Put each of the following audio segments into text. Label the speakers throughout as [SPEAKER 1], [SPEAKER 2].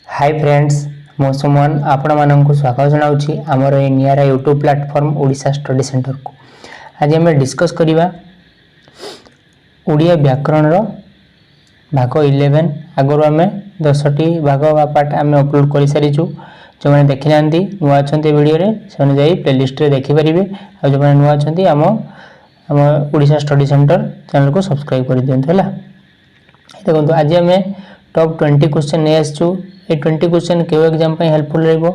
[SPEAKER 1] Hi friends मो सुमन आपण मानक स्वागत जनाऊँगी आमर ए निरा YouTube platform Odisha study centre को। आज आम डिस्कस करवा ओडिया व्याकरण भाग 11 आगु आम 10टी भाग पार्ट आम अपलोड कर सारीचु। जो मैंने देखी ना नुआ अच्छा वीडियो से जा प्लेलिस्ट देखिपारे और जो मैंने नुआ अच्छा आम आम ओडिशा स्टडी सेंटर चैनल को सब्सक्राइब कर दिखाँ है। देखो आज आम टॉप 20 क्वेश्चन नहीं आसचु। ये 20 क्वेश्चन क्यों एग्जाम हेल्पफुल रही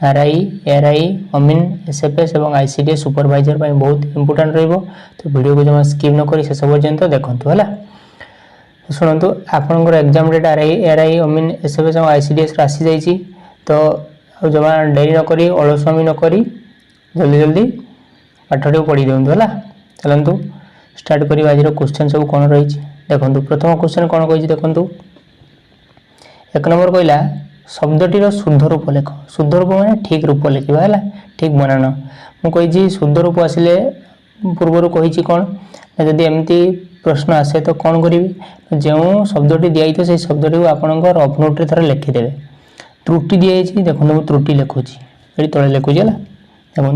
[SPEAKER 1] आरआई एआरआई अमीन एसएफएस और आईसीडीएस सुपरवाइजर बहुत इंपोर्टेंट रही। तो वीडियो को जमा स्किप न करी शेष पर्यंत देखंतु है। शुणु आपंकर एग्जाम डेट आरआई एआरआई अमीन एसएफएस और आईसीडीएस आसी जाइए। तो जमा डेरी नक अलसमी नक जल्दी जल्दी पाठटी पढ़ी दिंतु है। चलतु स्टार्ट कर आज क्वेश्चन सब कौन रही। देखो प्रथम क्वेश्चन कौन कही देखु। एक नंबर कहला शब्दटीर शुद्ध रूप लेख। शुद्ध रूप माने ठीक रूप लिखा है ठीक बनान। मुझे शुद्ध रूप आसिले पूर्वर कही कौन जदि एमती प्रश्न आसे तो कौन करी जो शब्दटी दिखाई से शब्दटी को आपंकर अपनोटे थोड़ा लिखिदेवे। त्रुटि दिखाई देखो मुझे त्रुटि लिखुची ये तले लिखुची है देखो।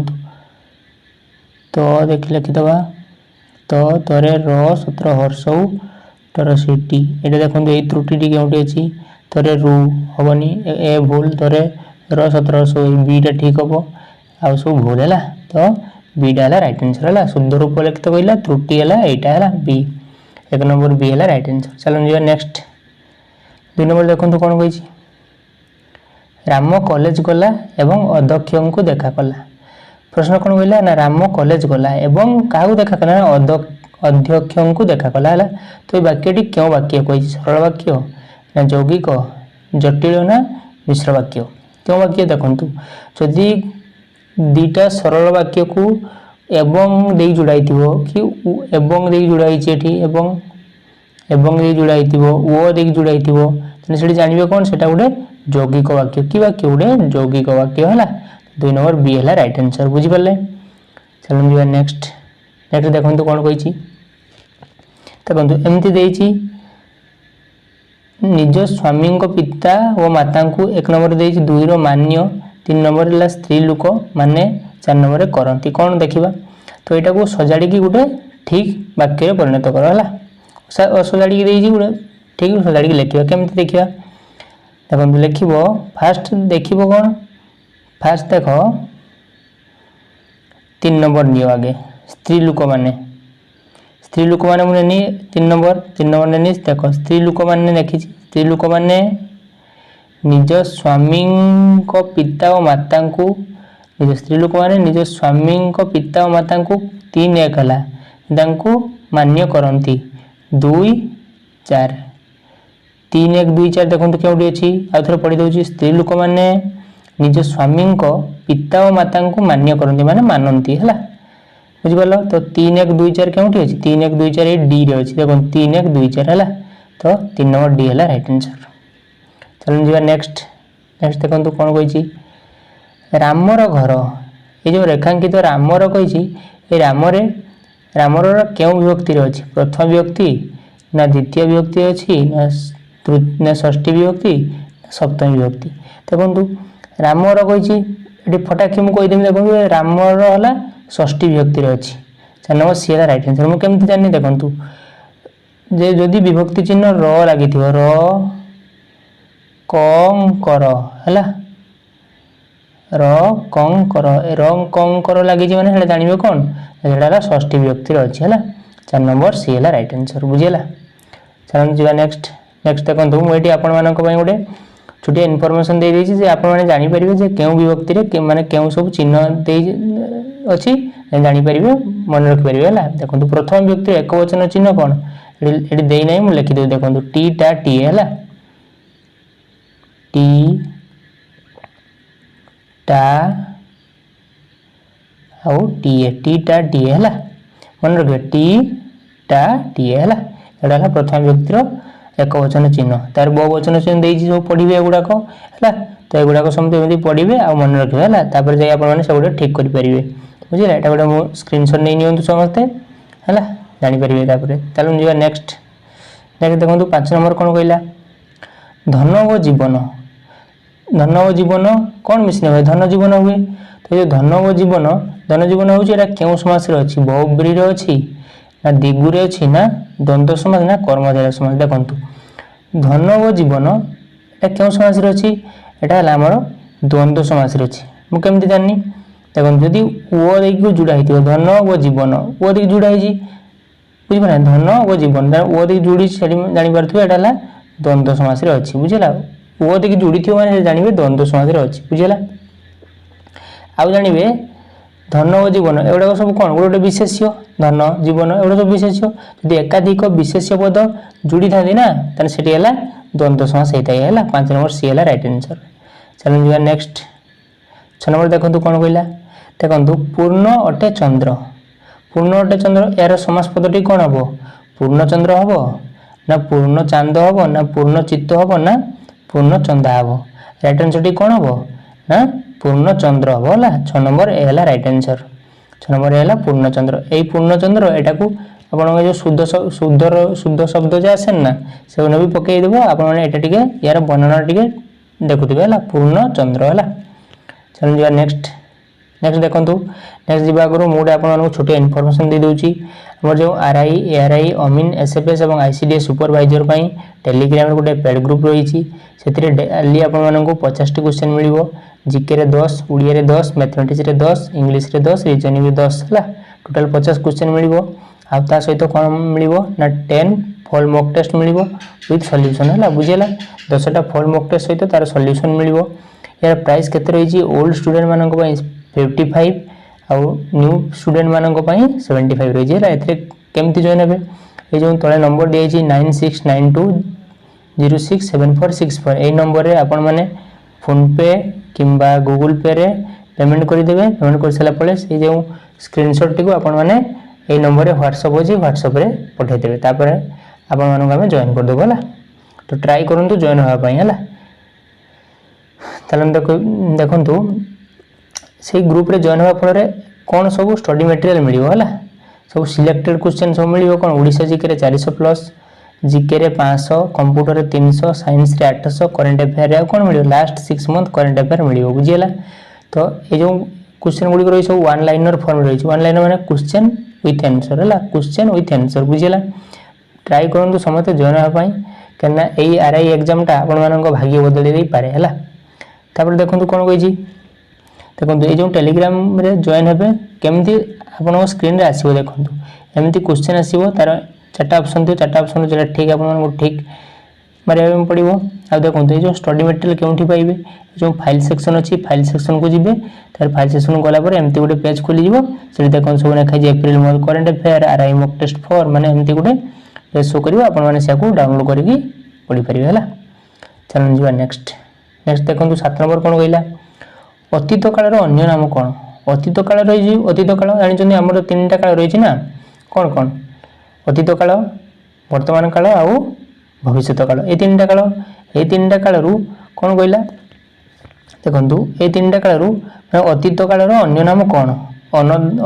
[SPEAKER 1] तो देख लिखिदे तो तरे र सत्र हर्षौ तर सीटी ये देखो ये त्रुटि क्योंटी अच्छी थोड़े रु हेनी ए भूल थोड़े र 1700 बीटा ठीक हम आउ सब भूल है। तो बीटा है राइट आंसर है। शुद्ध रूप लिखित कहला त्रुटि है यहाँ है बी। एक नंबर बी है राइट आंसर। चलो जी नेक्स्ट 2 नंबर देखो कौन कही राम कॉलेज गला एवं अध्यक्ष को देखा कला। प्रश्न कौन कहला ना राम कॉलेज गला एवं क्या देखा कला अध्यक्ष को देखा कला है। तो ये वाक्यटी क्यों वाक्य कही सरल वाक्य ना यौगिक जटिल ना मिश्र वाक्य क्यों वाक्य देखु। जदि दीटा सरल वाक्य को एवं दे जोड़ाई कि एवं दे जोड़ाई एवं दे जोड़ाई ओ दे जोड़ाई से जानवे कौन से गोटे यौगिक वाक्य कि वाक्य गोटे यौगिक वाक्य है। 2 नंबर बी है राइट आंसर बुझीपारे। चलो जी नेक्स्ट नेक्स्ट देखो कौन कही देखो एमती देती निज स्वामी पिता और माता को 1 नंबर दे 2 रो मान्य 3 नंबर है स्त्री लोक माने 4 नंबर करती कौन देखा। तो यहाँ को सजाड़ी गोटे ठीक वाक्य परिणत कर सजाड़ी दे गोटे ठीक सजाड़ी लिखा केमती देखा देखो लिख फास्ट देख कौन फास्ट देख 3 नंबर नियो आगे स्त्री लोक माने स्त्री लोक मैंने मुझे नहीं 3 नंबर ने देख स्त्री लोक मैंने देखी स्त्री लोक मैंने निज स्वामी पिता और माता को निज स्त्री लोक मैंने निज स्वामी पिता और माता को 3 1 है मान्य करती 2 4 3 1 2 4 देखो क्योंटी अच्छी आउ थे पढ़ी दूसरी स्त्री लोक मैंने निज स्वामी पिता और माता को मान्य करती माने मानती है बुझिपाल। तो 3 1 2 4 क्योंटी अच्छी 3 1 2 4 ये डी रे अच्छी देखो 3 1 2 4 है। तो 3 नंबर डी है राइट आंसर। चलो जी नेक्स्ट नेक्स्ट देखो कौन कही रामर घर ये जो रेखांकित रामर कही ये रामर क्यों विभक्ति अच्छी प्रथम विभक्ति ना द्वितीय विभक्ति अच्छी ना षष्ठी विभक्ति ना सप्तमी विभक्ति। देखो रामर कही ये फटाक मुझे कहीदेवी देखो रामर है षष्ठी विभक्ति अच्छी 4 नंबर सी है राइट आंसर। मुझे केमती जानी देखु जे जदि विभक्ति चिन्ह र लगी र कंकर है र कंकर लगी मैंने जानवे कौन है षष्ठी विभक्ति अच्छी है 4 नंबर सी है राइट आंसर बुझीगला। चलो जी नेक्स्ट नेक्स्ट देखो मुझे आपण गोटे छोटिया इनफॉरमेशन दे देछि जे आपण माने जानि परिबे जे केउ विभक्ति रे माने केउ सब चिन्ह दे अछि जानि परिबे मन रखि परिबे हला। देखो प्रथम विभक्ति एक वचन चिन्ह कोन एडी देई नै मु लिखि दे देखो टी टा टी हला टी टा आउ टी टा टी हला मन रखिबे टी टा टी हला एडा हला प्रथम विभक्ति रो एक वचन चिन्ह तार बहुवचन चिन्ह देइछि सब पढ़िबे एगुड़ाक है। तो एगुड़ाक समझे एमती पढ़िबे आ मन रखिबे है तापर जाई आपण माने सब ठीक करि परिबे बुझिले। एटा गोटे मो स्क्रीनशॉट नै नियंतु समस्ते है जानि परिबे। तापर चलो जी नेक्स्ट नेक्स्ट देखो 5 नंबर कौन कहला धन और जीवन धन और जीवन कौन मिश्रण हुए धन जीवन हुए तो ये धन और जीवन हूँ यहाँ क्यों समास अच्छी बहुब्री अच्छी ना दिगुरे अच्छी ना द्वंद्व समास ना कर्मधारय समास देखो धन और जीवन यहाँ क्यों समास अच्छी यहाँ है आमर द्वंद्व समास अच्छी मुझे जानी देखो जदि ओ देखिए जोड़ा हो धन और जीवन ओ देखिए जोड़ा हो बुझे धन और जीवन ओ देखिए जोड़ी जापारे यहाँ है द्वंद्व समास अच्छी बुझेगा ओ देखिए जोड़ी थी मैंने जानवे द्वंद्व समास अच्छी बुझेगा आउ जानवे धन और जीवन एगुड़ा सब कौन गोटे विशेष्य धन जीवन एगुड़ा सब विशेष्य यदि एकाधिक विशेष्य पद जोड़ी था ना तो सेठी है द्वंद्व समास होता है 5 नंबर सी है राइट आंसर। चलो जी नेक्स्ट 6 नंबर देखो कौन कहला देखो पूर्ण अटे चंद्र यार समास पदटी कौन हम पूर्ण चंद्र हम ना पूर्ण चांद हम ना पूर्ण चित्त हम ना पूर्ण चंदा हम राइट आंसर टी कौन हम ना पूर्ण चंद्र हम है 6 नंबर ए है राइट आंसर 6 नंबर ए है पूर्ण चंद्र यही पूर्ण चंद्र यहाँ को आप जो शुद्ध शब्द जो आसे ना से भी पकईदेव आपटे यार वर्णना टे देखुवे है पूर्ण चंद्र है। चलो जी नेक्स्ट देखो नेक्स्ट जी आगे मुझे आपको छोटे इनफर्मेशन दे दूसरी आम जो आरआई एआरआई अमीन एसएफएस और आईसीडीएस सुपरवाइजर टेलीग्राम गोटे पेड ग्रुप रही से डेली आपको 50 क्वेश्चन मिल जीके रे 10 ओडिया रे 10 मैथमेटिक्स रे 10 इंग्लिश रे 10 रीजनिंग रे 10 है टोटाल 50 क्वेश्चन मिल आ सहित कौन मिल ना 10 फॉल मॉक टेस्ट मिल विथ सॉल्यूशन है बुझेगा 10टा फॉल मॉक टेस्ट सहित तार सॉल्यूशन मिल यार प्राइस केते रही ओल्ड स्टूडेंट मानक 55 आउ न्यू स्टूडेंट मानक 75 रही है केमती जॉइन हे ये जो तले नंबर दिखाई 9692067464 यही नंबर रे आपण माने फोन पे किंबा गूगल पे रे पेमेंट करदेवे पेमेंट कर सारा पड़े से जो स्क्रीनशॉट टी आपण मैंने यही नंबर व्हाट्सअप अच्छी व्हाट्सअप रे पठेदेवे तापर आपण मानक आम जॉइन करदेव है तो ट्राई करूँ जॉइन होगापाई है चलो देखु से ग्रुप रे जॉइन होगा फल कौन सब स्टडी मटेरियल मिल है सब सिलेक्टेड क्वेश्चन सब मिल कौन ओडिशा जीके रे 400 प्लस जीके रे 500 कंप्यूटर रे 300 साइंस रे 800 करंट अफेयर रे कौन मिल लास्ट 6 मंथ करंट अफेयर मिल बुझीला तो ये जो क्वेश्चन गुड़ी रही सब वन लाइनर फॉर्म रही वन लाइनर माने क्वेश्चन विथ आंसर है क्वेश्चन विथ आंसर बुझीला ट्राई करूँ समस्त जॉइन होगापाई कहीं यही आरआई एग्जाम टा आपण भाग्य बदल दे पारे है तापर देखो कौन कही देखो ये जो टेलीग्राम रे जॉइन हे केमती आप स्क्रीन रे आसो देखो एमती क्वेश्चन आसो तार 4टा ऑप्शन थी 4टा ऑप्शन जो ठीक आपको ठीक मारे पड़ो आ देखो ये जो स्टडी मटेरियल क्योंठी पाइबे जो फाइल सेक्शन अच्छी फाइल सेक्शन को जीवे तार फाइल सेक्शन गला पर एमती गोटे पेज खोली से देखो सब लिखाई April month current affair RI mock test for माने एमती गोटे पेज शो करिवो आपण माने से डाउनलोड करके पढ़ी पारिबे है। चलो जी नेक्स्ट देखो 7 नंबर कौन कहला अतीत काल अन्य नाम कौन अतीत काल रही अतीत काल जानी आम 3टा काल रही ना कौन कौन अतीत काल वर्तमान काल आउ भविष्य काल ये 3टा काल ये 3टा काल कौन कहला देखु ये 3टा काल अतीत काल अन्य नाम कौन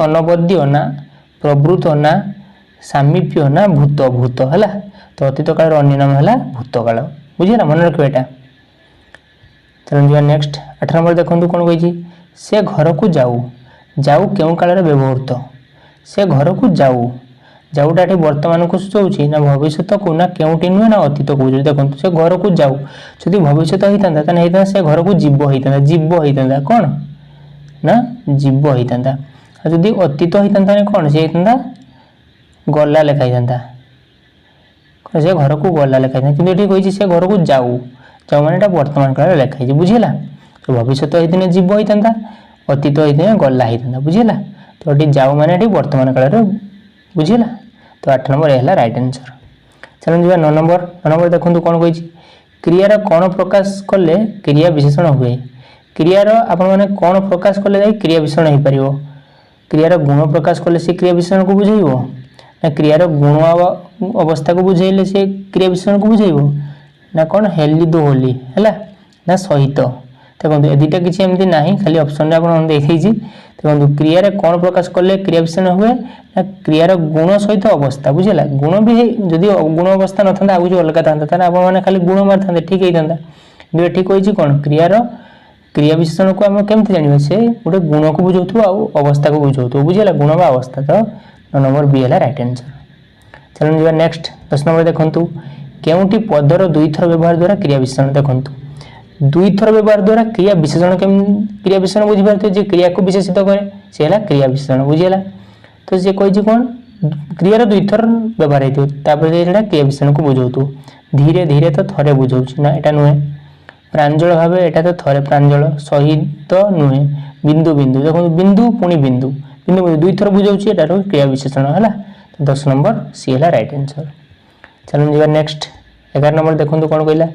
[SPEAKER 1] अनबद्य ना प्रवृत ना सामीप्य ना भूत भूत है तो अतीत काल अन्य नाम है भूत काल बुझे मन रखिए यहाँ। चलो जी नेक्स्ट 8 नंबर देखो कौन कही से घर को जाऊ जाऊ क्यों काल व्यवहृत से घर को जाऊ जाऊटा ये वर्तमान को सूचाऊँ ना भविष्य को ना क्योंटी नुहे ना अतीत को देखो से घर को जाऊ जदि भविष्य होता है से घर को जीव होता जीव होता कौन ना जीव होता जदि अतीत होता कौन से होता गला लिखाई से घर को गला लिखाई कि ये कही से घर को जाऊ जाऊ मैंने वर्तमान काल लिखाई बुझेगा तो भविष्य होता जीव होता अतीत होता गला होता बुझेगा तो ये जाऊ मैंने वर्तमान काल बुझेगा तो 8 नंबर है राइट आंसर। चलो जी 9 नंबर देखो कौन कही क्रियार कौन प्रकाश कले क्रिया विशेषण हुए क्रियार आपने कौन प्रकाश कले जाए क्रिया विशेषण हो पार क्रियार गुण प्रकाश कले से क्रिया विशेषण को बुझेब ना क्रियार गुण अवस्था को बुझेले से क्रिया विशेषण को बुझेब ना कौन हेली दो होली है ना सहित देखो ये दुटा किसी एमती ना खाली ऑप्शन देखी देखो क्रियार कौन प्रकाश कले क्रिया विशेषण हुए ना क्रियार गुण सहित अवस्था बुझेगा गुण भी जदि गुण अवस्था न था आगे जो अलग था मैंने खाली गुण मारी था ठीक होता কিন্তু ଏଠି କହିଛି କ'ଣ କ୍ରିୟାର क्रिया विशेषण को आम केमती जाना से गोटे गुण को बुझाऊ अवस्था को बुझाऊ बुझीगला गुण बा अवस्था तो 9 नंबर बी है राइट आंसर। चलो जी नेक्स्ट 10 नंबर देखूँ केउटी पदर दुई थर व्यवहार द्वारा क्रिया विशेषण देखूँ दुई थर व्यवहार द्वारा क्रिया विशेषण क्रिया विशेषण बुझीपारे जे क्रिया को विशेषित करे सी है क्रिया विशेषण बुझीगला तो सी कही कौन क्रियार दुई थर व्यवहार होता क्रिया विशेषण को बुझाऊ धीरे धीरे तो थे बुझाऊ ना यहाँ नुहे प्रांजल भाव एटा तो थरे प्रांजल सहित नुहे बिंदु बिंदु देखो बिंदु पुणी बिंदु बिंदु बिंदु दुई थर बुझाऊँ एटार क्रिया विशेषण है 10 नंबर सी है राइट आंसर। चलो जी नेक्स्ट 11 नंबर देखो कौन कहला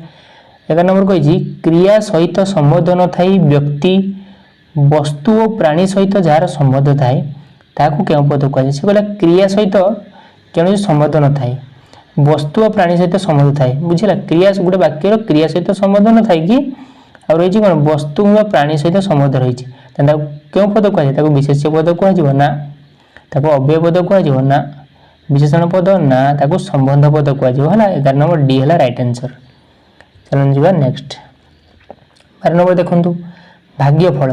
[SPEAKER 1] 11 नंबर कही क्रिया सहित संबंध न थाई व्यक्ति वस्तु और प्राणी सहित जार संबंध थाए ताकू क्यों पद कहुए से कहला क्रिया सहित कौन संबंध न थाए वस्तु और प्राणी सहित संबंध थाए बुझेगा क्रिया गोटे वाक्यर क्रिया सहित संबंध न थाए कि आ रही कौन वस्तु और प्राणी सहित संबंध रही क्यों पद कहुए विशेष्य पद कहना अव्यय पद कहना विशेषण पद ना संबंध पद कहला 11 नंबर डी है राइट आंसर। चलो जी नेक्स्ट 12 नंबर देखूँ भाग्यफल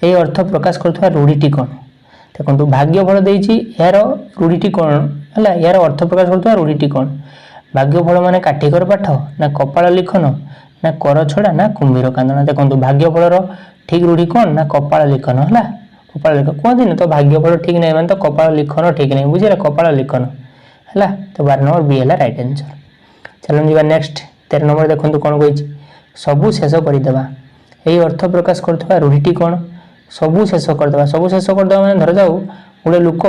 [SPEAKER 1] यही अर्थ प्रकाश करुवा रूढ़ीटी कौन देखो भाग्यफल देती यार रूढ़ीटी कौन है यार अर्थ प्रकाश करुवा रूढ़ीटी कौन भाग्यफल माने काठिकर पाठ ना कपाल लिखन ना कर छड़ा ना कुंभीर कांदना देखो भाग्यफल ठीक रूढ़ी कौन ना कपाल लिखन है कपाल लिखन कहते ना तो भाग्यफल ठीक नहीं माने तो कपाल लिखन ठीक नहीं बुझे कपाल लिखन है तो 12 नंबर बी है राइट आंसर। चलो जी नेक्स्ट 13 नंबर देखो कौन कही सबू शेष करदे यही अर्थ प्रकाश करुवा रूढ़ीटी कौन सबू शेष करदे मैंने धर जाऊ गोटे लोक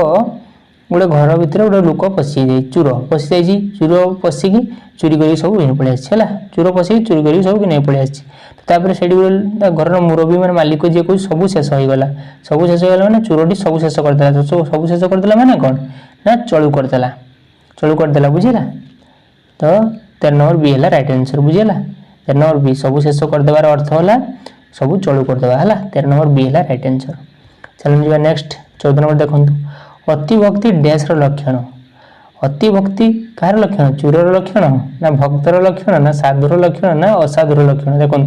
[SPEAKER 1] गोटे घर भितर गोटे लोक पशि जाए चूर पशि जाइए चूर पशिकी चोरी कर सब नहीं पलि आसा चूर पशिकी चोरी कर सब नहीं पलि आपर से घर मुरबी मैंने मालिक जी कह सब शेष होगा सब शेष होगा मैंने चोरटी सब शेष करदेला सब शेष करदेला मैंने कौन ना चलू करदेला बुझेगा तो 13 नंबर बी है राइट आंसर बुझेगा 13 नंबर बी सब शेष करदेवार अर्थ है सब चलू करदेवा है 13 नंबर बी है राइट आंसर। चलो जी नेक्स्ट 14 नंबर देखो अतिभक्ति डैश लक्षण अतिभक्ति कार लक्षण चूरर लक्षण ना भक्तर लक्षण ना साधुर लक्षण ना असाधुर लक्षण देखो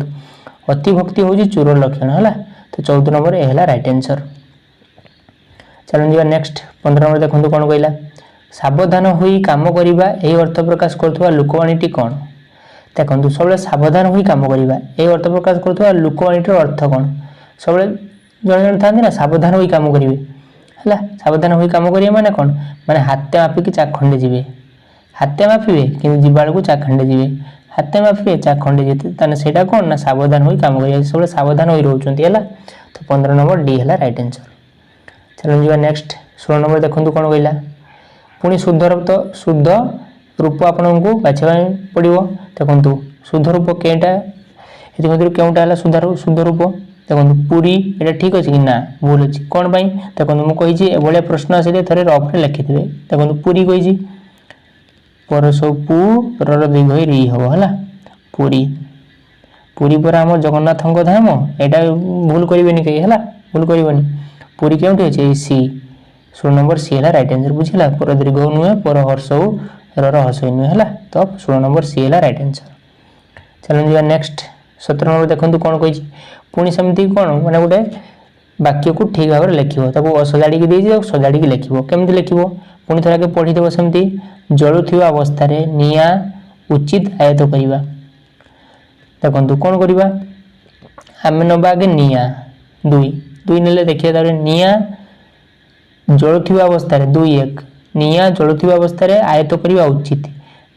[SPEAKER 1] अतिभक्ति हूँ चूरर लक्षण है तो 14 नंबर ए है राइट आंसर। चलो जी नेक्स्ट 15 नंबर देखो कौन कहला सावधान होई काम करिबा यही अर्थ प्रकाश करुवा लोकवाणीटी कौन देखो सब सावधान होई काम करिबा यही अर्थ प्रकाश करुवा लोकवाणीटर अर्थ कौन सब जन जन था ना सावधान होई काम करेंगे है सावधान होई काम करेंगे माने कौन माने हाथे मापिकी चाखंडे जी हाथे मापिबे कि जीवा को चाखंडे जी हाथे मापिबे चाखंडे जी से कौन ना सावधान होई काम करेंगे सब सावधान होई रोचंती है तो 15 नंबर डी है राइट आंसर। चलो जी नेक्स्ट 16 नंबर देखो कौन कहला पुणी शुद्ध रूप आपको बाछा पड़ो देखो शुद्ध रूप कईटा ये क्योंटा है शुद्ध रूप देखो पुरी ये ठीक अच्छे कि ना भूल अच्छी कौन पाई देखो मुझे भाया प्रश्न आसे थे रफे लिखिथे देखो पुरी कही परस पुर दीर्घ री हम है पुरी पुरी पर आम जगन्नाथ धाम यहाँ भूल करें कहीं है भूल कर पुरी क्योंटी अच्छे सी 16 नंबर सी है राइट आंसर बुझेगा पर दीर्घ नुहे पर हर्ष रहस नुहे है तो 16 नंबर सी है राइट आंसर। चलो जी नेक्स्ट 17 नंबर देखो कौन कही पुणी सेमती कौन मैंने गोटे वाक्य को ठीक भाव में लिखो सजाड़ी दे सजाड़ी लिख केमती लिख पुणी थोड़ा पढ़ीदेव सेमती जलुवा अवस्था निआ उचित आयत करवा देखो कौन करवा आम नवा आगे निआ दुई दुई ने देखिए निआ जलुवा अवस्था 2-1 निआ जलुवा अवस्था आयत करवा उचित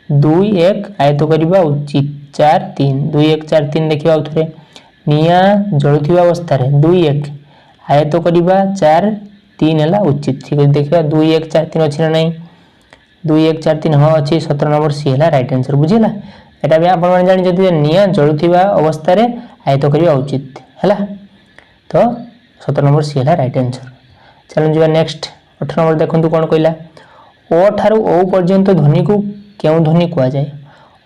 [SPEAKER 1] 2-1 आयत करवा उचित 4-3 2-1 4-3 देखिए आउ थे निआ जलुवा अवस्था 2-1 आयत करवा 4-3 है उचित ठीक है देखिए 2-1 4-3 अच्छी ना नहीं 2-1 4-3 हाँ अच्छी 17 नंबर सी है राइट आंसर बुझेगा यहाँ भी आप जानते निआ जलुवा अवस्था आयत करवा उचित है तो 17 नंबर सी है राइट आंसर। चलो जी नेक्स्ट 18 नंबर देखो कौन कहला ओ ठारू ओ पर्यंत ध्वनि को क्यों ध्वनि कह जाए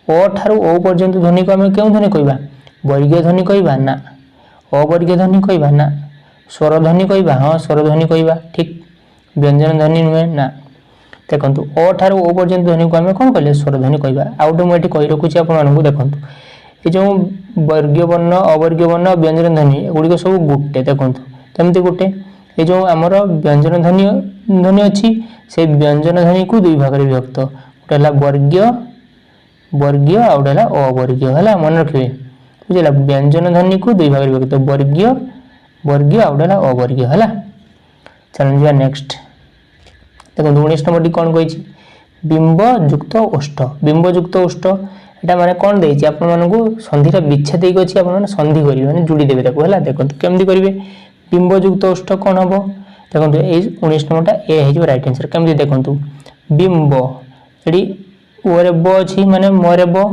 [SPEAKER 1] ओ ठारू ओ पर्यंत ध्वनि को आम क्यों ध्वनि कहवा वर्गीय ध्वनि कहवा ना अवर्गीय ध्वनि कहवा ना स्वर ध्वनि कहवा हाँ स्वर ध्वनि कहवा ठीक व्यंजन ध्वनि नुहे ना देखो ओ ठारू ओ पर्यंत ध्वनि को आम कौन कहले स्वर ध्वनि कहवा आउटे मुझे कही रखुच्छी आपको देखो ये जो वर्गीय वर्ण अवर्गीय वर्ण व्यंजन ध्वनि एगुड़िक सब गोटे देखो केमती गोटे ये जो आमर व्यंजन ध्वनि ध्वनि अच्छी से व्यंजन ध्वनि को दुई भाग में विभक्त गोटे है वर्गीय वर्गीय आ गोटे है अवर्गीय है मन रखिए बुझे व्यंजन ध्वनि को दुई भाग में विभक्त वर्गीय वर्गीय आ गोटे है अवर्गीय है चलो जा नेक्स्ट देखो 19 नंबर टी कौन कही बिंब युक्त ओष्ठ बिंब युक्त ओष्ठ यहाँ मैंने कौन देती आप संधिटा विच्छेद अच्छी आप संधि करेंगे जोड़ी देवे है देखो केमती करेंगे बिंब युक्त ओष्ठ कौन हम देखो ये 19 नंबरटा ए हो राइट आंसर केमती देखो बिंब ये ओरे ब अच्छी माने मरे ब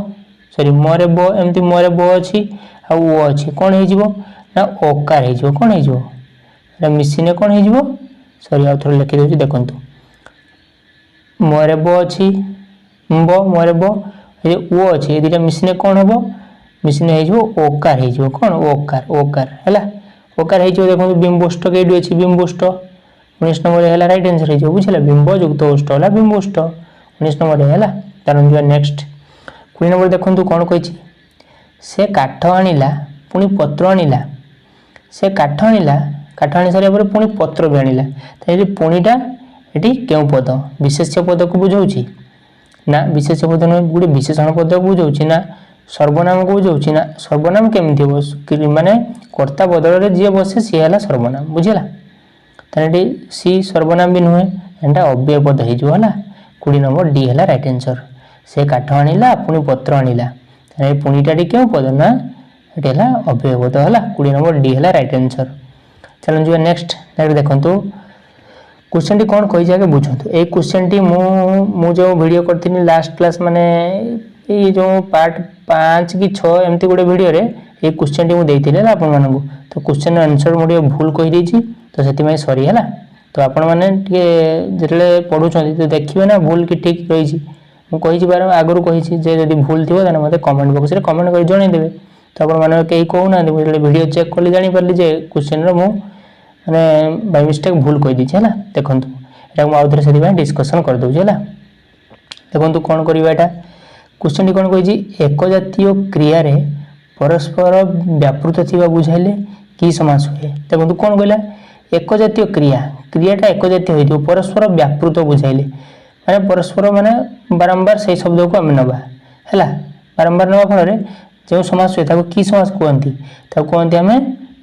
[SPEAKER 1] सॉरी मरे ब एमती मरे ब अच्छी आ ओ अच्छी कौन हो ना ओकार हो कौन हो मिसिने कौन हो सॉरी आउ थोड़ा लिखी दूसरी देखो मरे ब अच्छी ब मरे ब ये ओ अच्छी ये दुटा मिसिने कौन हम मिसिने हो ओकार हो कौन ओकार ओकार है ओकार हो देखो बिंबोष्ट कई अच्छी बिंबोष्ट 19 नंबर है राइट आंसर हो बुझे बिंब युक्त ओष्ठ है बिंबोष्ट 19 नंबर है तार नेक्स्ट 20 नंबर देखो कौन कही से काठ आनिला पुणी पत्र आनिला से काठ आनिला काठ आनी सारा पुणी पत्र भी आनिला तो पुणीटा ये क्यों पद विशेष्य पद को बुझाऊँ ना विशेष्य पद नुहे गोटे विशेषण पद को बुझाऊँ ना सर्वनाम को बुझाऊँ ना सर्वनाम केमती माने कर्ता बदल जी बसे सी है सर्वनाम बुझेगा ये सी सर्वनाम भी नुहे एटा अव्यय पद हो 20 नंबर डी है राइट आंसर से काठ आनिला पुणी पत्र आनिला पुणीटा क्यों पद ना ये है अव्यय पद है 20 नंबर डी है राइट आंसर चलो जो नेक्स्ट देखो क्वेश्चन टी कौन कही आगे बुझु ये क्वेश्चन टी मु जो वीडियो करती लास्ट क्लास माने ये जो पार्ट 5 कि 6 एमती गोटे वीडियो रे ये क्वेश्चन टी मुझे आप तो क्वेश्चन आंसर मुझे भूल कही तो से सरी है तो आपण मैंने जो पढ़ुं तो देखिए ना भूल कि ठीक रही मुझे बार आगुरी कही जब भूल थी मतलब कमेंट बॉक्स में कमेंट कर जनईदेवे तो आपने कहीं कहूना मुझे वीडियो चेक कली जानीपारि जे क्वेश्चन मैंने बाय मिस्टेक भूल कही है देखो यहाँ मुझे से डिस्कसन कर दूसरी है देखो कौन करवा क्वेश्चन टी कौन कही एक जातीय क्रिया परस्पर व्यापृत थी बुझाइले कि समास हुए देखो कौन कहला एक जातीय क्रिया क्रियाटा एक जातीय हो परस्पर व्यापृत बुझाइले माने परस्पर माने बारंबार से शब्द को आम नवा है बारंबार नवा फल जो समास हुए कि समास कहती कहते आम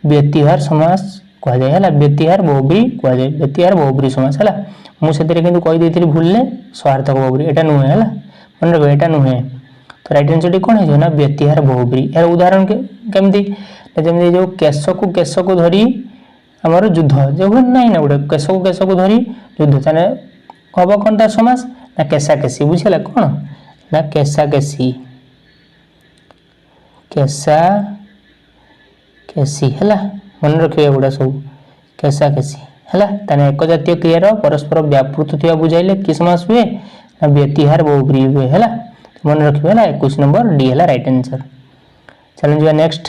[SPEAKER 1] व्यतिहार समास कहुए है व्यतिहार बहुब्री कहुए व्यतिहार बहुब्री समास है मुझे कहीदी भूलने स्वार्थक बहुब्री यहाँ नुहे है मन रख यहाँ नुहे तो राइट आंसर टी कौन हो ना व्यतिहार बहुब्री यार उदाहरण केमती जमी जो केश को धरी आमर युद्ध जो ना ना गोटे केश को धरी युद्ध ताने हम कौन तार समास ना केशाकेशी बुझेगा कौन ना केशाकेशी केशाकेशी है मन रखिए एगुड़ा सब केशाकेशी है एक जातीय क्रियार परस्पर व्यापृत थी बुझाइले कि समास हुए ना व्यतिहार बहुब्री हुए है मन रखिए 21 नंबर डी है राइट आंसर चलो जो नेक्स्ट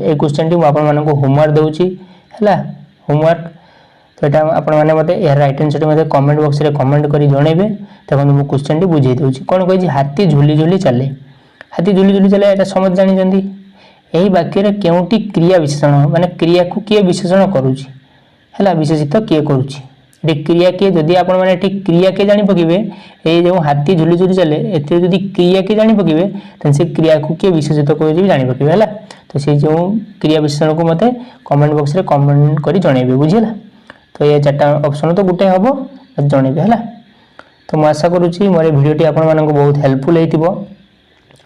[SPEAKER 1] ये क्वेश्चन टी मुझे होमवर्क दूसरी है होमवर्क तो यहाँ आपने मत यार राइट आंसर मतलब कमेंट बॉक्स में कमेंट कर जनइबे देखो मुझे क्वेश्चन टी बुझे दूसरी कौन कही हाथी झुली झुली चले हाथी झुली झुली चले यहाँ समझ जानी यही वाक्य केउटी क्रिया विशेषण माने क्रिया को किए विशेषण करुच्ची है विशेषित किए करुच्ची क्रिया किए जदि आप क्रिया किए जानी पकेबे ये जो हाथी झुली झुली चले एते जदि क्रिया किए जानी पकेबे तो से क्रिया को किए विशेषित कर जानी पकेबे है तो से जो क्रिया विशेषण को मते कमेंट बॉक्स में कमेंट कर जनइबे बुझेगा तो ये 4टा ऑप्शन तो गोटे हम जनइबे है तो मुझे आशा करुच्ची मोर वीडियोटी आपण मानक बहुत हेल्पफुल होइतिबो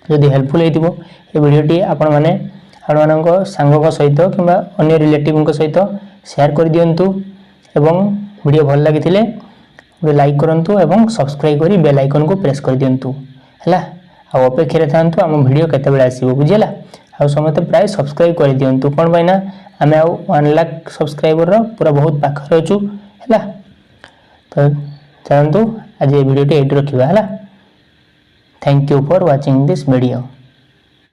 [SPEAKER 1] जदि हेल्पफुल होइतिबो ये वीडियोटी आपण माने आपମାନଙ୍କ सांगक सहित किंबा अन्य रिलेटिव सहित शेयर कर दियंतु एवं वीडियो भल लगी गोटे लाइक करंतु एवं सब्सक्राइब करी बेल आइकन को प्रेस कर दियंतु है अपेक्षा थांतु आम वीडियो केतेबेले आसीबो बुझिला आ समस्त प्राय सब्सक्राइब कर दियंतु कोन पाइना आम 1 लाख सब्सक्राइबर पूरा बहुत पाखर अछु है तो चलतु आज ये वीडियो एट रखा है thank you for watching this video.